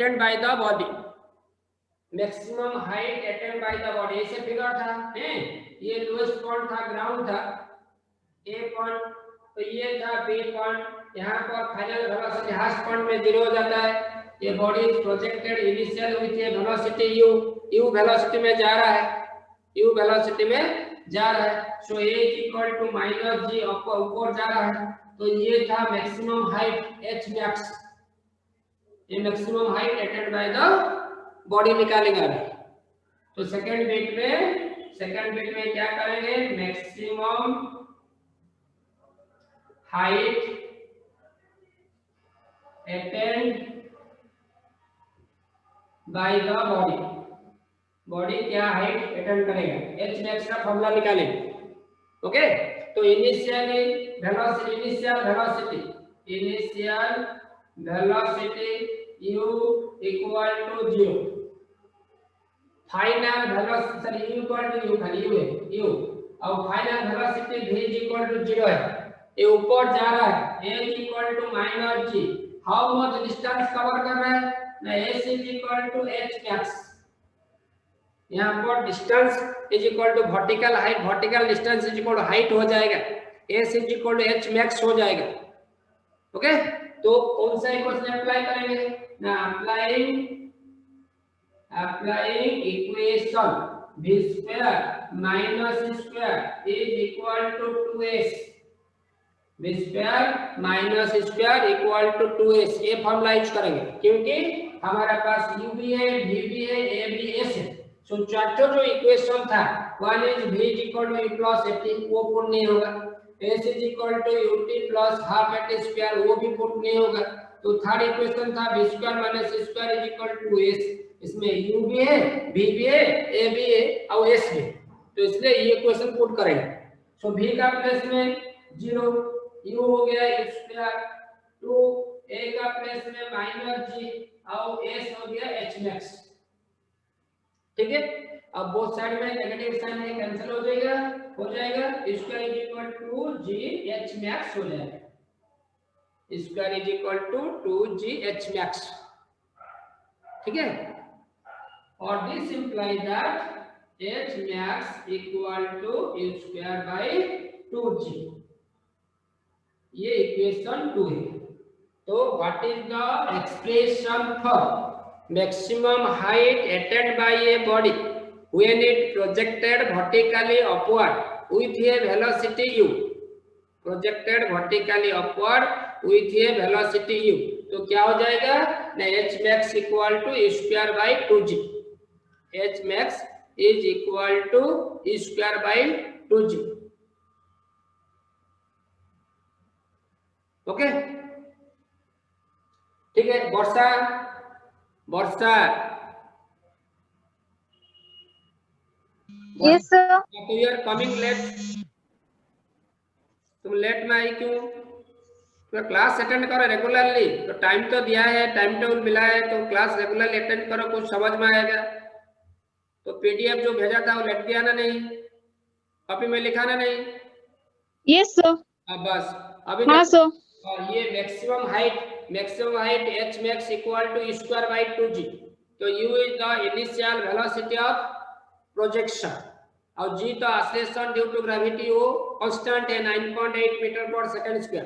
Attend by the body, maximum height attained by the body, ऐसे figure था है। ये लोएस्ट पॉइंट था, ग्राउंड था ए पॉइंट, तो ये था बी पॉइंट, यहाँ पर फाइनल वेलोसिटी हाफ पॉइंट में 0 हो जाता है। ये body is projected initial with A velocity u, u velocity में जा रहा है, u वेलोसिटी में जा रहा है। So a is equal to minus g, ऊपर जा रहा है। तो ये था मैक्सिमम हाइट h मैक्स, ये maximum height attained by the body निकालेंगे अभी। तो सेकंड बिट में क्या करेंगे, maximum height attained by the body, body क्या हाइट अटेन्ड करेगा, h मैक्स का फॉर्मूला निकालेंगे। ओके, तो initial velocity u equal to 0, final velocity u equal to u, खाली u है u, और final velocity v equal to 0 है, ये ऊपर जा रहा है, h equal to minus g, how much distance cover कर रहा है ना, s is equal to h max, यहाँ पर distance is equal to vertical height, vertical distance is equal to height हो जाएगा, s is equal to h max हो जाएगा। ओके, तो कौन सा इक्वेशन अप्लाई करेंगे ना, applying equation v square minus square is equal to 2s, v square minus square equal to 2s, ये फॉर्मूला यूज करेंगे क्योंकि हमारे पास u भी है, v भी है, a भी s है। सो चारों जो इक्वेशन था, one is v equal to u plus at, वो पुट नहीं होगा, s is equal to ut plus half at square, वो भी पुट नहीं होगा। तो थर्ड इक्वेशन था v square minus square is equal to s, इसमें u भी है, v भी है, a भी है और s भी, तो इसलिए ये इक्वेशन पुट करेंगे। सो v का प्लेस में 0, u हो गया u स्क्वायर, 2 a का प्लेस में माइनस g और s हो गया h मैक्स। ठीक है, अब बोथ साइड में नेगेटिव साइन है, कैंसिल हो जाएगा, square is equal to g h max हो जाएगा, square is equal to 2g h max. ठीक है, और this implies that h max equal to u square by 2g, ये इक्वेशन 2 है। तो what is the expression for maximum height attained by a body when it projected vertically upward with a velocity u, projected vertically upward with a velocity u, तो क्या हो जाएगा ना, h max equal to u square by 2g, h max is equal to u square by 2g। Okay, ठीक है। Varsha Yes sir. तो you are coming late, तुम late में आई क्यों? तो क्लास अटेंड करो रेगुलरली, तो टाइम तो दिया है, टाइम टेबल मिला है, तो क्लास रेगुलरली अटेंड करो, कुछ समझ में आएगा। तो पीडीएफ जो भेजा था वो लिख दिया ना, नहीं कॉपी में लिखा ना, नहीं? Yes sir. बस अभी हाँ सर। और ये maximum height h max equal to u square by 2g, तो u is the initial velocity of projection और g तो एक्सेलरेशन ड्यू टू ग्रेविटी, वो कांस्टेंट है 9.8 मीटर पर सेकंड स्क्वायर।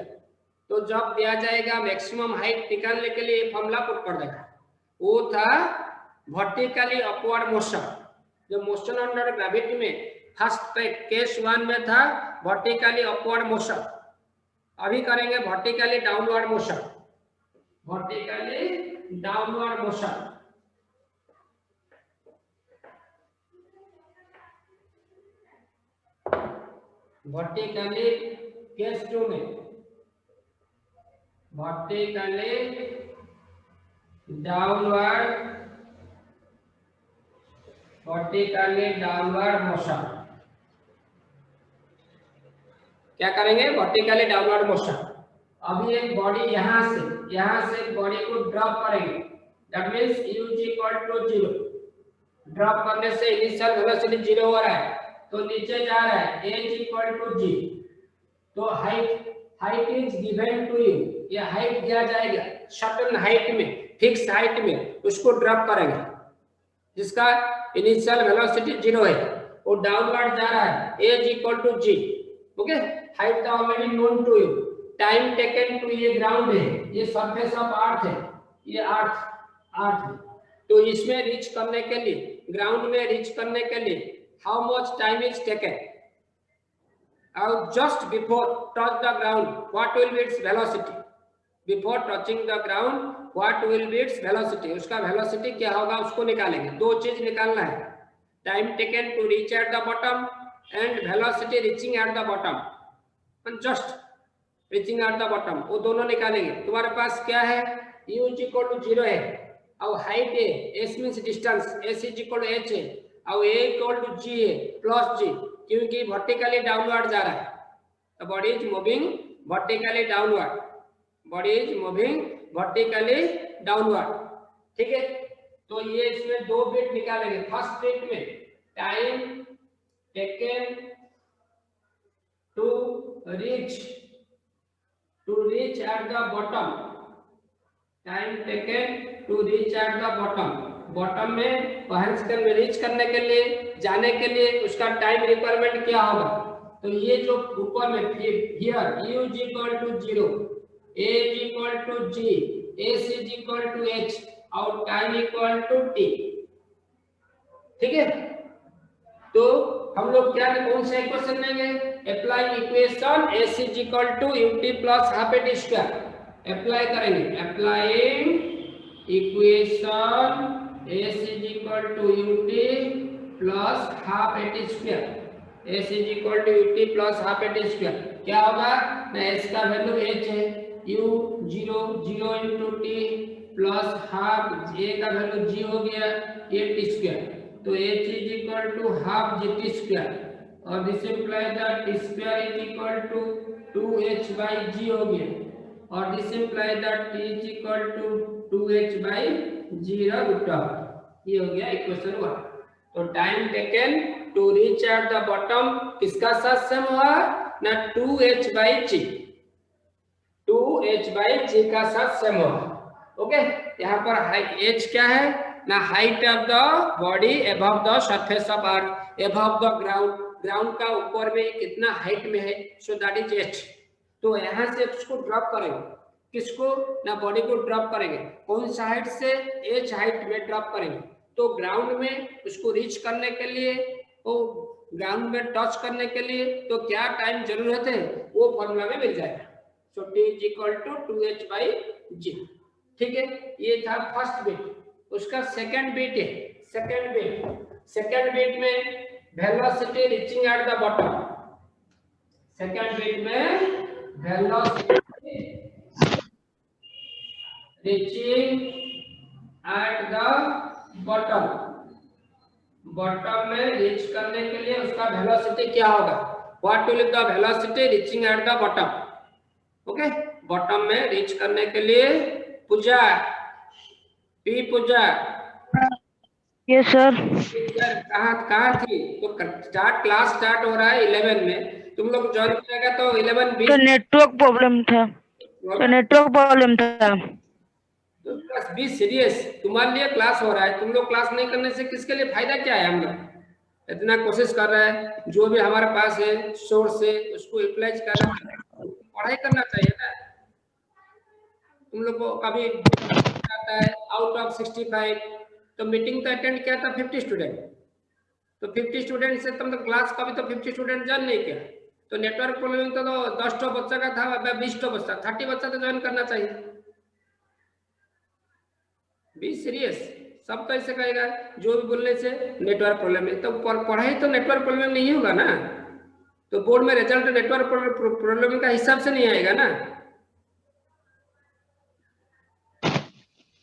तो जब दिया जाएगा मैक्सिमम हाइट निकालने के लिए फॉर्मूला पुट कर देगा, वो था वर्टिकली अपवर्ड मोशन, जो मोशन अंडर ग्रेविटी में फर्स्ट केस 1 में था वर्टिकली अपवर्ड मोशन, अभी करेंगे vertically downward motion, vertically downward motion. Vertically case 2 में वर्टिकली डाउनवर्ड मोशन, क्या करेंगे वर्टिकली डाउनवर्ड मोशन। अभी एक बॉडी यहां से बॉडी को ड्रॉप करेंगे, that means u equal to 0, drop करने से इनिशियल वेलोसिटी 0 हो रहा है, तो नीचे जा रहा है, h इक्वल टू g, तो height is given to you, ये हाइट दिया जाएगा सर्टेन हाइट में, फिक्स हाइट में उसको ड्रॉप करेंगे, जिसका इनिशियल वेलोसिटी 0 है, वो डाउनवर्ड जा रहा है, a is equal to g। Okay, height already known to you, time taken to, ये ग्राउंड है, ये सरफेस ऑफ अर्थ है, ये अर्थ है। तो इसमें रीच करने के लिए, ग्राउंड में रीच करने के लिए how much time is taken, और just before touch the ground what will be its velocity, before touching the ground what will be its velocity, उसका वेलोसिटी क्या होगा उसको निकालेंगे। दो चीज निकालना है, time taken to reach at the bottom and velocity reaching at the bottom, just reaching at the bottom, वो दोनों निकालेंगे। तुम्हारे पास क्या है, u इज इक्वल टू 0 है, और हाइट है, s means distance, s is equal to h है, और a इक्वल टू g है, प्लस g, क्योंकि वर्टिकली डाउनवर्ड जा रहा है, तो body is moving vertically downward, body is moving vertically downward. ठीक है, तो ये इसमें दो बिट निकालेंगे। फर्स्ट बिट में time taken to reach at the bottom, time taken to reach at the bottom, bottom में पहले सेकंड में रीच करने के लिए, जाने के लिए उसका टाइम रिक्वायरमेंट क्या होगा। तो ये जो ऊपर में here u is equal to 0, a is equal to g, s is equal to h, और टाइम इक्वल टू t। ठीक है, तो हम लोग क्या कौन सा इक्वेशन लेंगे, apply equation s is equal to ut plus half at square, apply करेंगे, applying equation s is equal to ut plus half at square, s is equal to ut plus half at square, क्या होगा ना, s का value h है, u 0 into t plus half, a का value g हो गया 8 square, तो h is equal to half gt square, और this imply that t square is equal to 2h by g हो गया, और this imply that t is equal to 2h by g root of, ये हो गया equation 1। तो time taken to reach at the bottom किसका साथ same हुआ ना, 2h by g, 2h by g का साथ सेम हुआ। ओके, यहाँ पर हाइट h क्या है ना, height of the body above the surface of earth, above the ground, ground का ऊपर में कितना हाइट में है, सो दैट इज h। तो यहाँ से उसको ड्रॉप करेंगे, किसको ना, बॉडी को ड्रॉप करेंगे, कौन सा हाइट से, h हाइट में ड्रॉप करेंगे। तो ग्राउंड में उसको रीच करने के लिए, वो ग्राउंड में टच करने के लिए तो क्या टाइम जरूरत है, वो फॉर्मूला में मिल जाएगा। So t is equal to 2h by g। ठीक है, ये था फर्स्ट बिट। उसका सेकंड बिट है, सेकंड बिट में velocity reaching at the bottom, second bit में velocity reaching at the bottom, bottom में रीच करने के लिए उसका वेलोसिटी क्या होगा, what will be the velocity reaching at the bottom. Okay, bottom में रीच करने के लिए पूजा, पूजा यस सर। कहाँ थी, तो क्लास स्टार्ट हो रहा है 11 में, तुम लोग ज्वाइन करेगा तो 11:20, तो नेटवर्क प्रॉब्लम था, तो बस बी सीरियस, तुम्हारे लिए क्लास हो रहा है, तुम लोग क्लास नहीं करने से किसके लिए फायदा क्या है। हम लोग इतना कोशिश कर रहे हैं, जो भी हमारे पास है सोर्स से उसको यूटिलाइज करना, पढ़ाई करना चाहिए ना। तुम लोग को कभी आता है आउट ऑफ 65, तो मीटिंग तो अटेंड किया था 50 स्टूडेंट, तो 50 स्टूडेंट से तुम तो क्लास कभी तो 50 स्टूडेंट ज्वाइन नहीं किया, तो नेटवर्क प्रॉब्लम तो 10 बच्चा का था, 20 बच्चा, 30 बच्चा तो ज्वाइन करना चाहिए। बी सीरियस, सब तो ऐसे कहेगा जो भी बोलने से नेटवर्क प्रॉब्लम है, तो पढ़ाई तो नेटवर्क प्रॉब्लम नहीं होगा ना, तो बोर्ड में रिजल्ट नेटवर्क प्रॉब्लम का हिसाब से नहीं आएगा ना।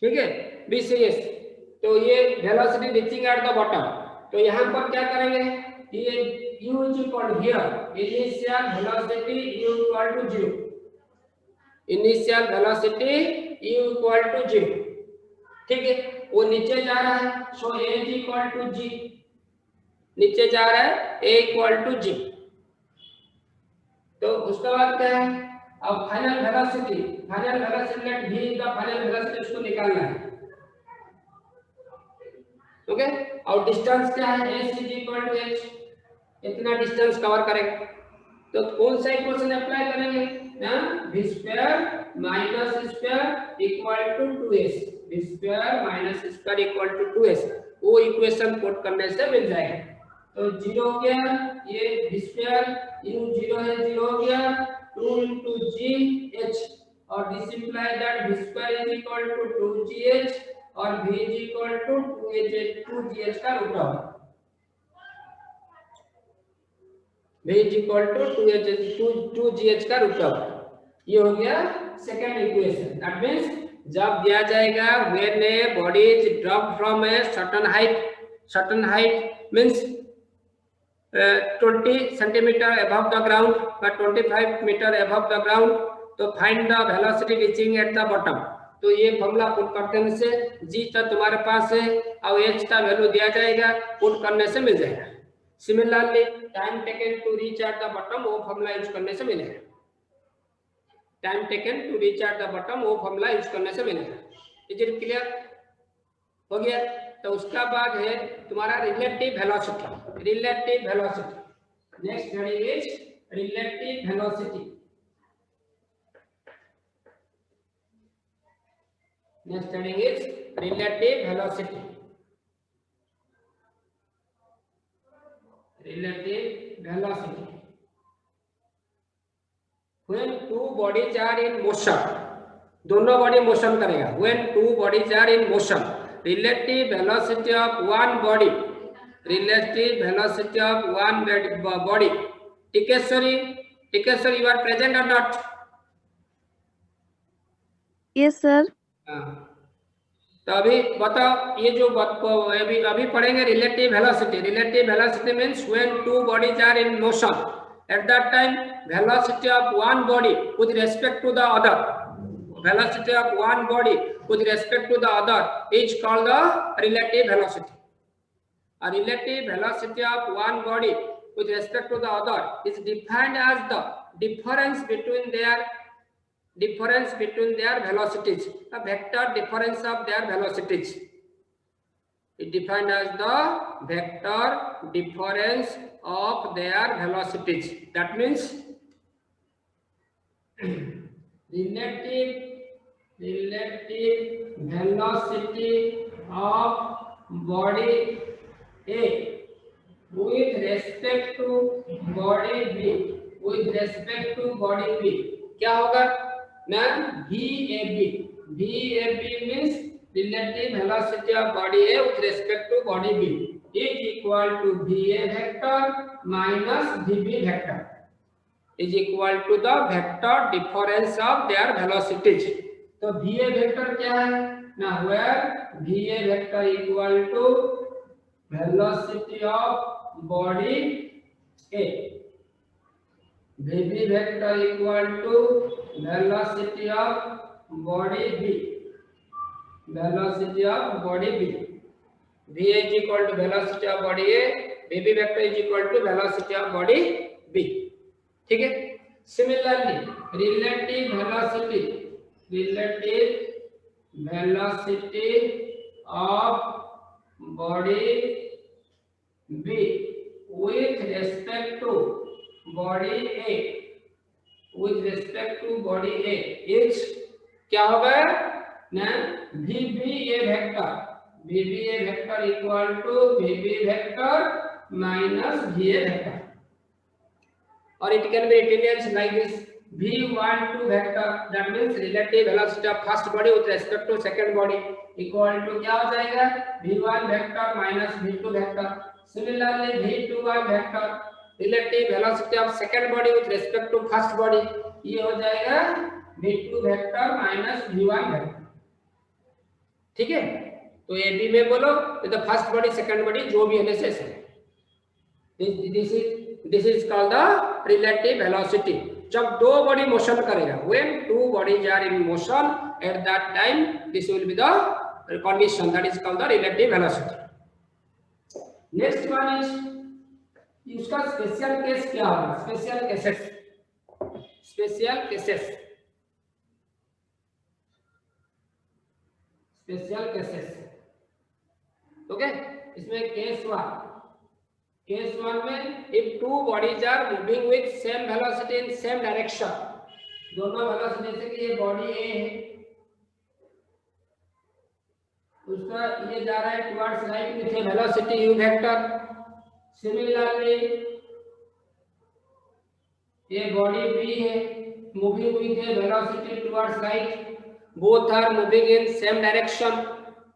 ठीक है, बी सीरियस। तो ये velocity reaching at the bottom, तो यहाँ पर क्या करेंगे, ये u is equal to here initial velocity u equal to 0, initial velocity u equal to 0। ठीक है, वो नीचे जा रहा है, so a is equal to g, नीचे जा रहा है a इक्वल टू g। तो उसके बाद क्या है, अब final velocity let v the final velocity उसको निकालना है। ओके। और डिस्टेंस क्या है, s is equal to h, इतना डिस्टेंस कवर करेगा। तो कौन सा इक्वेशन अप्लाई करेंगे ना, v square minus square equal to 2s, v square minus square equal to 2s, वो इक्वेशन पुट करने से मिल जाएगा। तो 0 हो गया, ये v स्क्वायर इन 0 है 0 हो गया, 2 into gh, और this imply that v square is equal to 2gh और v is equal to 2gh का root over, v is equal to 2gh का रूट ओवर। ये हो गया सेकंड इक्वेशन। दैट मींस जब दिया जाएगा when a body is drop from a certain height means 20 centimetre above the ground or 25 metre above the ground, तो find the velocity reaching at the bottom. तो ये formula put करने से g तो तुम्हारे पास है और h का वैल्यू दिया जाएगा, पुट करने से मिल जाएगा। Similarly time taken to reach at the bottom, वो फॉर्मूला यूज करने से मिलेगा। Time taken to reach at the bottom, वो फॉर्मूला यूज करने से मिलेगा। Is it clear? हो गया। तो उसका बाद है तुम्हारा relative velocity. Relative velocity next heading is relative velocity. Next heading is relative velocity. Relative velocity when two bodies are in motion, दोनों बॉडी मोशन करेगा। when two bodies are in motion, relative velocity of one body, relative velocity of one body, Tikeshwari, you are present or not? Yes, sir. तो अभी बताओ, ये जो अभी पढ़ेंगे relative velocity. Relative velocity means when two bodies are in motion, at that time velocity of one body with respect to the other, velocity of one body with respect to the other is called the relative velocity. A relative velocity of one body with respect to the other is defined as the difference between their velocities, a vector difference of their velocities. It defined as the vector difference of their velocities. That means relative velocity of body A with respect to body B, with respect to body B क्या होगा ना, VAB means relative velocity of body A with respect to body B is equal to VA vector minus VB vector is equal to the vector difference of their velocities. तो VA vector क्या है ना, where VA vector equal to velocity of body A, VB vector equal to velocity of body B, velocity of body B. VA is equal to velocity of body A, VB vector is equal to velocity of body B. ठीक है। Similarly relative velocity of body B with respect to body A, with respect to body A is क्या होगा ना, VBA vector equal to VB vector minus VA vector, or it can be written like this: V12 vector, that means relative velocity of first body with respect to second body equal to क्या हो जाएगा, V1 vector minus V2 vector. Similarly V21 vector, relative velocity of second body with respect to first body, ये हो जाएगा V2 vector minus V1 vector. ठीक है। तो A B में बोलो तो फर्स्ट बॉडी सेकंड बॉडी जो भी है से this is called the relative velocity. जब दो बॉडी मोशन करेगा, when two bodies are in motion at that time this will be the condition, that is called the relative velocity. Next one is इसका special case क्या होगा, special cases. Okay, इसमें case one में if two bodies are moving with same velocity in same direction, दोनों velocity, जैसे कि ये body ए है, उसका ये जा रहा है towards right with A velocity u vector. Similarly ये बॉडी b है moving with A velocity towards right, both are moving in same direction,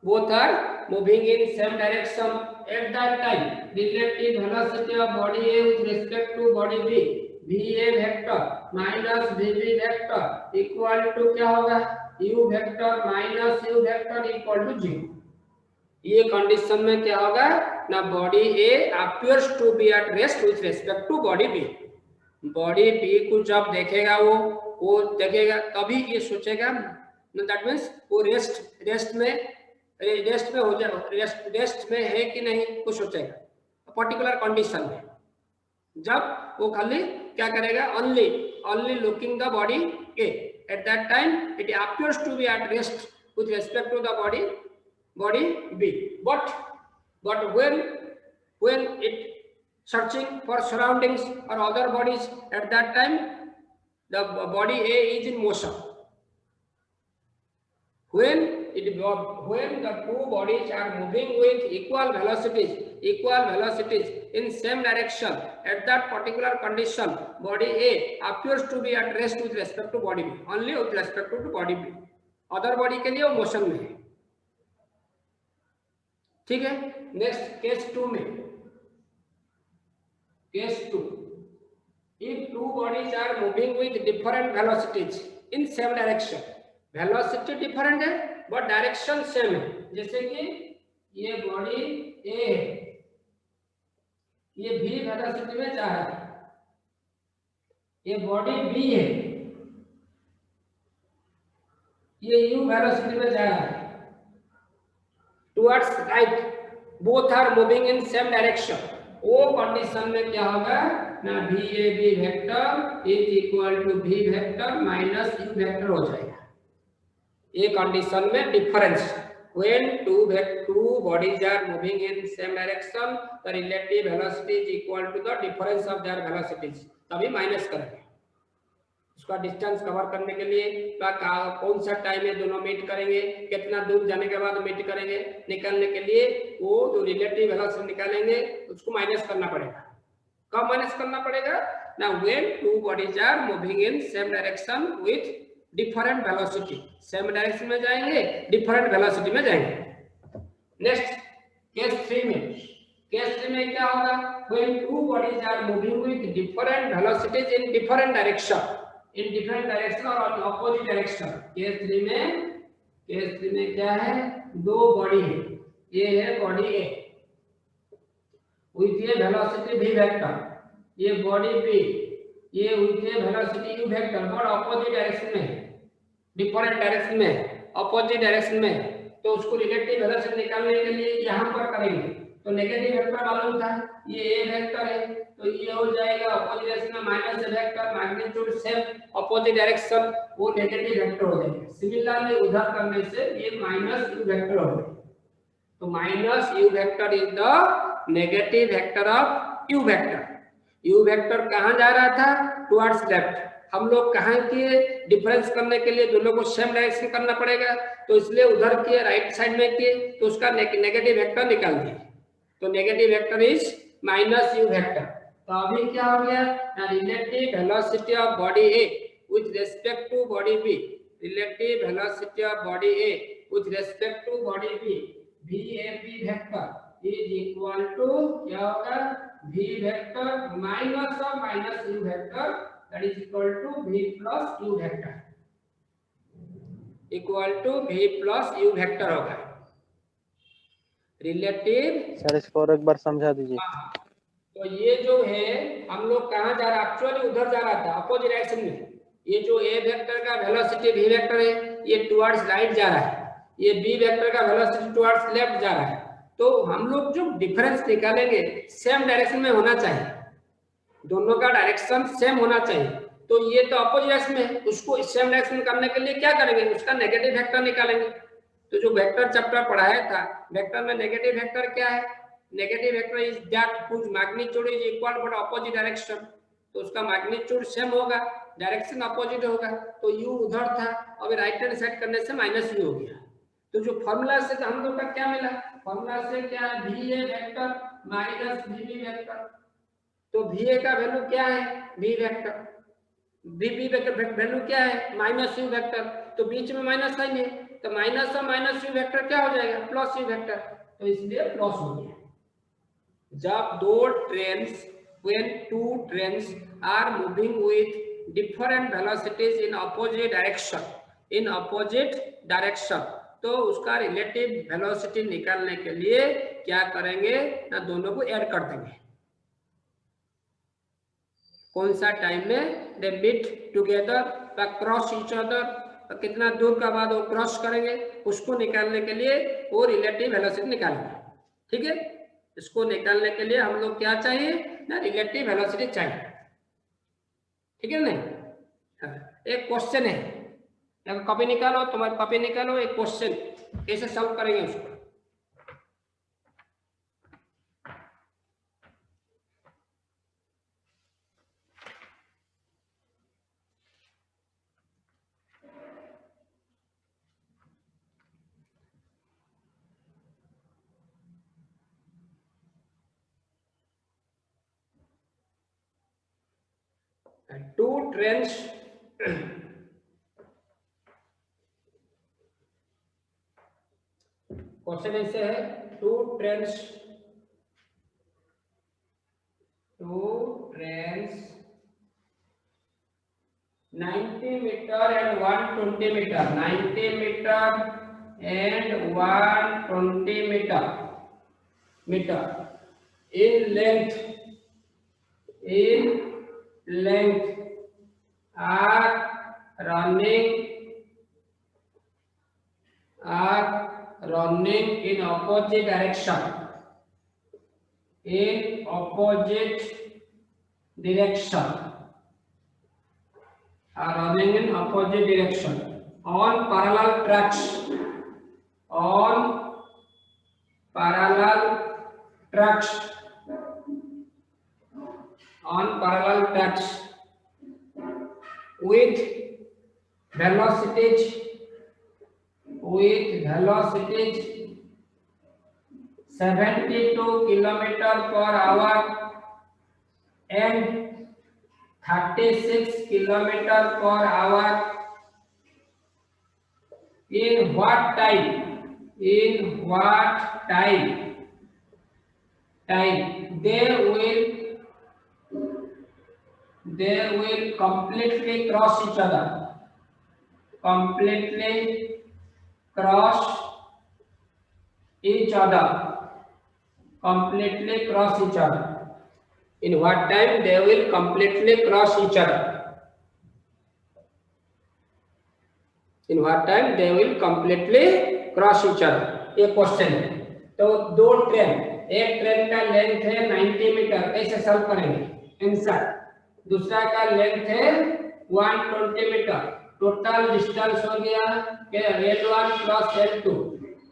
both are moving in same direction. At that time relative velocity of body A with respect to body B, VA vector minus VB vector equal to क्या होगा, U vector minus U vector equal to 0। ये कंडीशन में क्या होगा ना, body A appears to be at rest with respect to body B। Body B को जब देखेगा वो देखेगा तभी ये सोचेगा, दैट मींस वो रेस्ट में हो जाए, रेस्ट में है कि नहीं वो सोचेगा पर्टिकुलर कंडीशन में। जब वो खाली क्या करेगा, only looking the body A, at that time it appears to be at rest with respect to the body B, but when it searching for surroundings or other bodies, at that time the body A is in motion। when the two bodies are moving with equal velocities in same direction, at that particular condition body A appears to be at rest with respect to body B, only with respect to body B, other body के लिए वो motion में है। ठीक है, next case 2 में, case 2, if two bodies are moving with different velocities in same direction, velocity different है but direction same है। जैसे कि ये बॉडी ए है, ये भी वेलोसिटी में जा रहा है, ये बॉडी बी है, ये यू वेलोसिटी में जा रहा है towards right, both are moving in same direction. वो कंडीशन में क्या होगा ना, V A B vector is equal to V vector minus U vector हो जाएगा। ये कंडीशन में difference, when two bodies are moving in same direction the relative velocity is equal to the difference of their velocities, तभी minus करेंगे। उसका distance cover करने के लिए कौन सा टाइम है दोनों मीट करेंगे, कितना दूर जाने के बाद मीट करेंगे, निकालने के लिए वो जो रिलेटिव वेलोसिटी निकालेंगे उसको माइनस करना पड़ेगा। कब माइनस करना पड़ेगा ना, when two bodies are moving in same direction with different velocity, same direction में जाएंगे, डिफरेंट वेलोसिटी में जाएंगे। नेक्स्ट केस 3 में क्या होगा, when two bodies are moving with different velocities in different direction और opposite direction। केस 3 में क्या है, दो बॉडी है, ये है बॉडी ए विथ ये वेलोसिटी v वेक्टर, ये बॉडी बी ये विथ ये velocity u vector, but opposite direction में, डिफरेंट डायरेक्शन में, ऑपोजिट डायरेक्शन में। तो उसको रिलेटिव वेलोसिटी निकालने के लिए यहाँ पर करेंगे तो नेगेटिव वेक्टर मालूम था, ये ए वेक्टर है तो ये हो जाएगा ऑपोजिट डायरेक्शन में minus A vector, magnitude same, opposite direction वो नेगेटिव वेक्टर हो जाएगा। सिमिलरली उधर करने से ये माइनस यू वेक्टर हो जाएगा। तो minus U vector is the negative vector of you vector. You vector कहाँ जा रहा था, टुवर्ड्स लेफ्ट। हम लोग कहाँ के डिफरेंस करने के लिए दोनों को सेम डायरेक्शन करना पड़ेगा, तो इसलिए उधर के राइट साइड में किए तो उसका नेगेटिव वेक्टर निकाल दिए, तो negative vector is minus U vector. तो अभी क्या हो गया, relative velocity of body A with respect to body B, relative velocity of body A with respect to body B, V A B vector is equal to क्या होगा, v vector minus of minus u vector that is equal to v plus u vector, equal to v plus u vector होगा। Relative sir इसको और एक बार समझा दीजिए। तो ये जो है हम लोग कहाँ जा रहा, एक्चुअली उधर जा रहा था अपोजिट डायरेक्शन में। ये जो a वेक्टर का वेलोसिटी v वेक्टर है ये टुवर्ड्स राइट जा रहा है, ये b वेक्टर का वेलोसिटी टुवर्ड्स लेफ्ट जा रहा है। तो हम लोग जो डिफरेंस निकालेंगे सेम डायरेक्शन में होना चाहिए, दोनों का डायरेक्शन सेम होना चाहिए। तो ये तो अपोजिट डायरेक्शन में है, उसको सेम डायरेक्शन करने के लिए क्या करेंगे, उसका नेगेटिव वेक्टर निकालेंगे। तो जो वेक्टर चैप्टर पढ़ाया था, वेक्टर में नेगेटिव वेक्टर क्या है, negative vector is that whose magnitude is equal but opposite direction, तो उसका मैग्नीट्यूड सेम होगा, डायरेक्शन अपोजिट होगा, तो u उधर था, अभी राइट हैंड साइड करने से माइनस u हो गया। तो जो फॉर्मूला से हम लोग का क्या मिला, फॉर्मूला से क्या है, va vector minus vb vector, तो va का वैल्यू क्या है v vector, vb vector value क्या है माइनस u वेक्टर, तो बीच में माइनस साइन है, तो माइनस और माइनस u वेक्टर क्या हो जाएगा प्लस u वेक्टर, तो इसलिए प्लस हो गया। जब दो trains when two trains are moving with different velocities in opposite direction, तो उसका रिलेटिव वेलोसिटी निकालने के लिए क्या करेंगे ना, दोनों को ऐड कर देंगे। कौन सा टाइम में दे मीट टुगेदर या क्रॉस ईच अदर, कितना दूर का बाद वो क्रॉस करेंगे, उसको निकालने के लिए वो रिलेटिव वेलोसिटी निकालेंगे। ठीक है, इसको निकालने के लिए हम लोग क्या चाहिए ना, रिलेटिव वेलोसिटी चाहिए। ठीक है नहीं, एक क्वेश्चन है, कॉपी निकालो, तुम्हारी कॉपी निकालो, एक क्वेश्चन कैसे सॉल्व करेंगे उसको। Two trains क्वेश्चन ऐसे है, two trains 90 metre and 120 metre, 90 metre and 120 metre in length are running in opposite direction, are running in opposite direction on parallel tracks, with velocities 72 km/h and 36 km/h in what time they will completely cross each other, in what time they will completely cross each other, ये question है। तो दो train, एक train का length है 90 metre, कैसे solve करेंगे answer, दूसरा का लेंथ है 120 मीटर, टोटल डिस्टेंस हो गया L1 प्लस L2,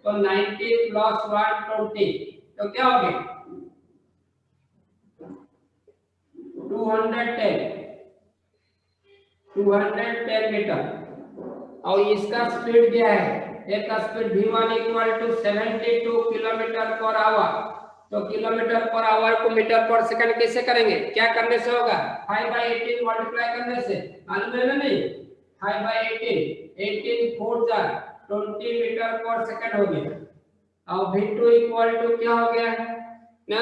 तो 90 प्लस 120 तो क्या हो गया 210 मीटर। और इसका स्पीड क्या है, एक का speed v1 equal to 72 km/h, तो km/h को मीटर पर सेकंड कैसे करेंगे, क्या करने से होगा 5/18 मल्टीप्लाई करने से, मालूम है ना नहीं, 5/18 4 जार 20 मीटर पर सेकंड हो गया। और v2 इक्वल टू क्या हो गया ना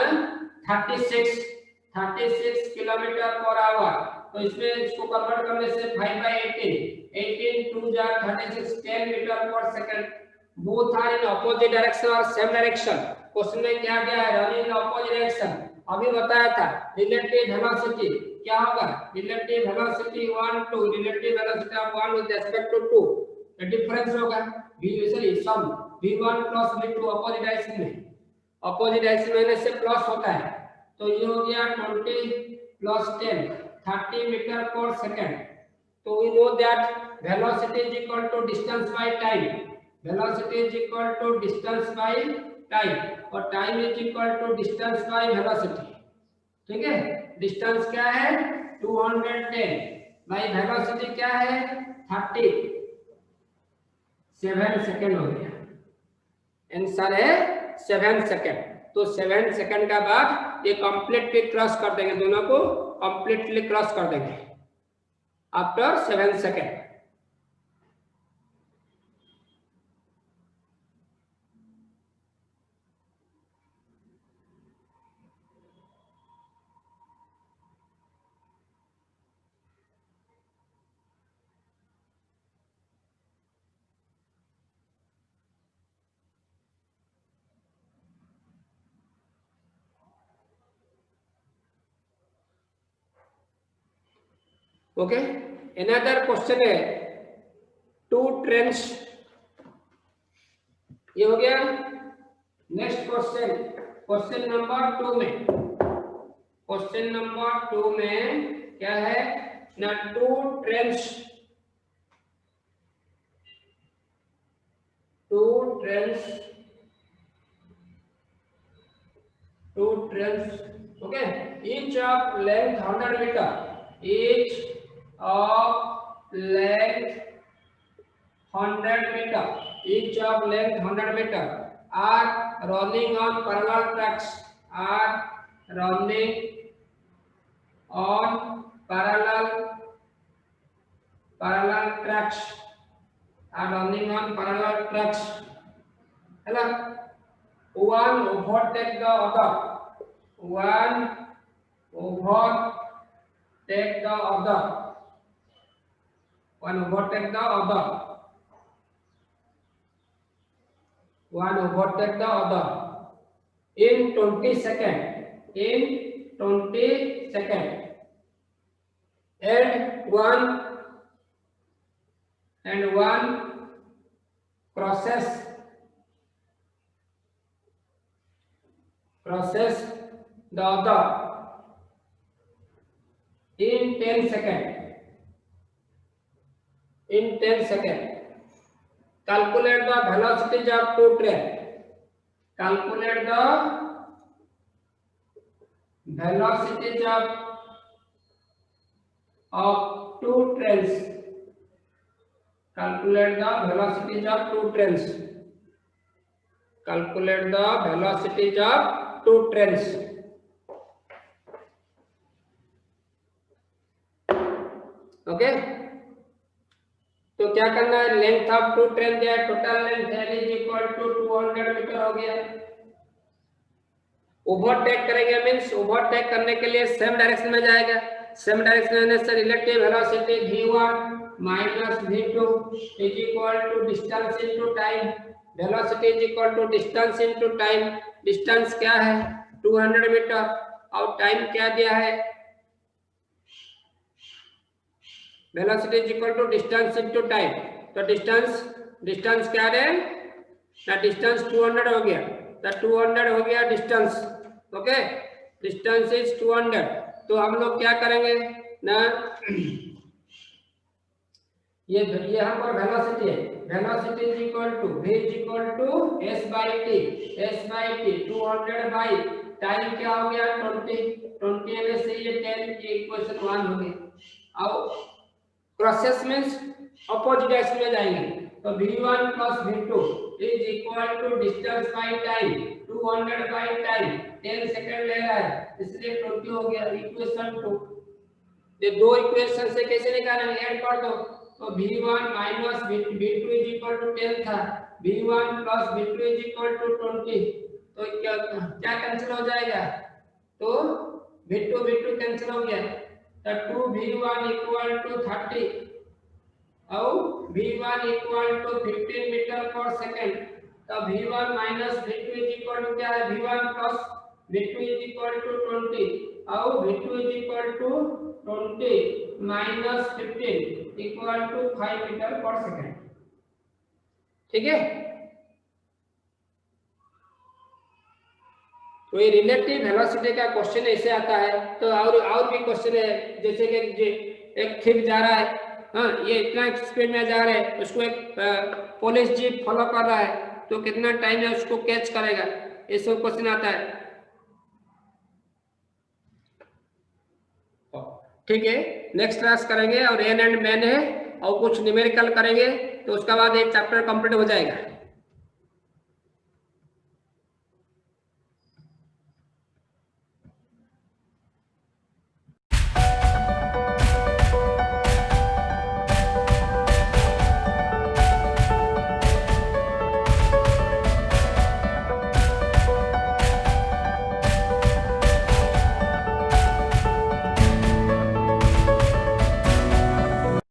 36 km/h, तो इसमें इसको कन्वर्ट करने से 5/18 2 जार 36 10 मीटर पर second, both are in opposite direction और सेम डायरेक्शन। क्वेश्चन में क्या गया है रनिंग इन ऑपोजिट डायरेक्शन, अभी बताया था रिलेटिव वेलोसिटी क्या होगा, relative velocity 1 2 relative velocity of 1 with respect to 2, the difference होगा sum v1 plus v2 opposite direction में, ऑपोजिट डायरेक्शन में से प्लस होता है, तो ये हो गया 20 प्लस 10 30 मीटर पर सेकंड। तो we know that velocity is equal to distance by time, velocity is equal to distance by time, और time is equal to distance by velocity. ठीक है, डिस्टेंस क्या है 210 बाय वेलोसिटी क्या है 37 सेकंड हो गया। आंसर है 7 सेकंड। तो 7 सेकंड का बाद ये कंप्लीटली क्रॉस कर देंगे, दोनों को कंप्लीटली क्रॉस कर देंगे after 7 second. Okay, another question है टू ट्रेन्स, ये हो गया। नेक्स्ट क्वेश्चन, क्वेश्चन नंबर 2 में, क्वेश्चन नंबर 2 में क्या है ना, two trains okay, each of length 100 meter, each of length 100 meter, each of length 100 meter are running on parallel tracks, are running on parallel tracks, are running on parallel tracks, hello, one overtake the other, one overtake the other, one overtake the other, one overtake the other in 20 second, in 20 second, and one crosses the other in 10 second, in 10 second. Calculate the velocities of two trains, calculate the velocities of two trains, calculate the velocities of two trains, calculate the velocities of two trains. Okay, तो क्या करना है, length of to train दिया है, total length l is equal to 200 metre हो गया। Overtake करेंगे means overtake करने के लिए सेम डायरेक्शन में जाएगा, सेम डायरेक्शन में से relative velocity v1 minus v2 is equal to distance into time, velocity is equal to distance into time. Distance क्या है 200 मीटर और टाइम क्या दिया है, velocity is equal to distance into time. तो डिस्टेंस क्या है ना, डिस्टेंस 200 हो गया, तो 200 हो गया डिस्टेंस। Okay, distance is 200। तो हम लोग क्या करेंगे ना, ये हमको वेलोसिटी है, velocity is equal to v is equal to s by t 200 by time क्या हो गया 20 में से ये 10 की इक्वेशन 1 हो गई। अब क्रॉसेस मींस अपोजिट डायरेक्शन में जाएंगे, तो v1 plus v2 is equal to distance by time 200 by time 10 second ले रहा है इसलिए 20 हो गया। इक्वेशन 2, ये दो इक्वेशन से कैसे निकालेंगे, ऐड कर दो। तो v1 minus v2 is equal to 10 था, v1 plus v2 is equal to 20, तो क्या कैंसिल हो जाएगा, तो v2 कैंसिल हो गया, तो 2v1 इक्वल टू 30 और v1 इक्वल टू 15 मीटर पर सेकंड। तो v1 minus v2 is equal to क्या है, v1 plus v2 is equal to 20 और v2 is equal to 20 minus 15 equal to 5 metre पर सेकंड। ठीक है, तो ये रिलेटिव वेलोसिटी का क्वेश्चन ऐसे आता है। तो और भी क्वेश्चन है, जैसे कि एक थिप जा रहा है, हाँ ये इतना स्पीड में जा रहा है, उसको एक पुलिस जीप फॉलो कर रहा है, तो कितना टाइम है उसको कैच करेगा, ऐसा क्वेश्चन आता है। ठीक है, नेक्स्ट क्लास करेंगे और एन एंड मैन है और कुछ न्यूमेरिकल करेंगे, तो उसके बाद एक चैप्टर कंप्लीट हो जाएगा।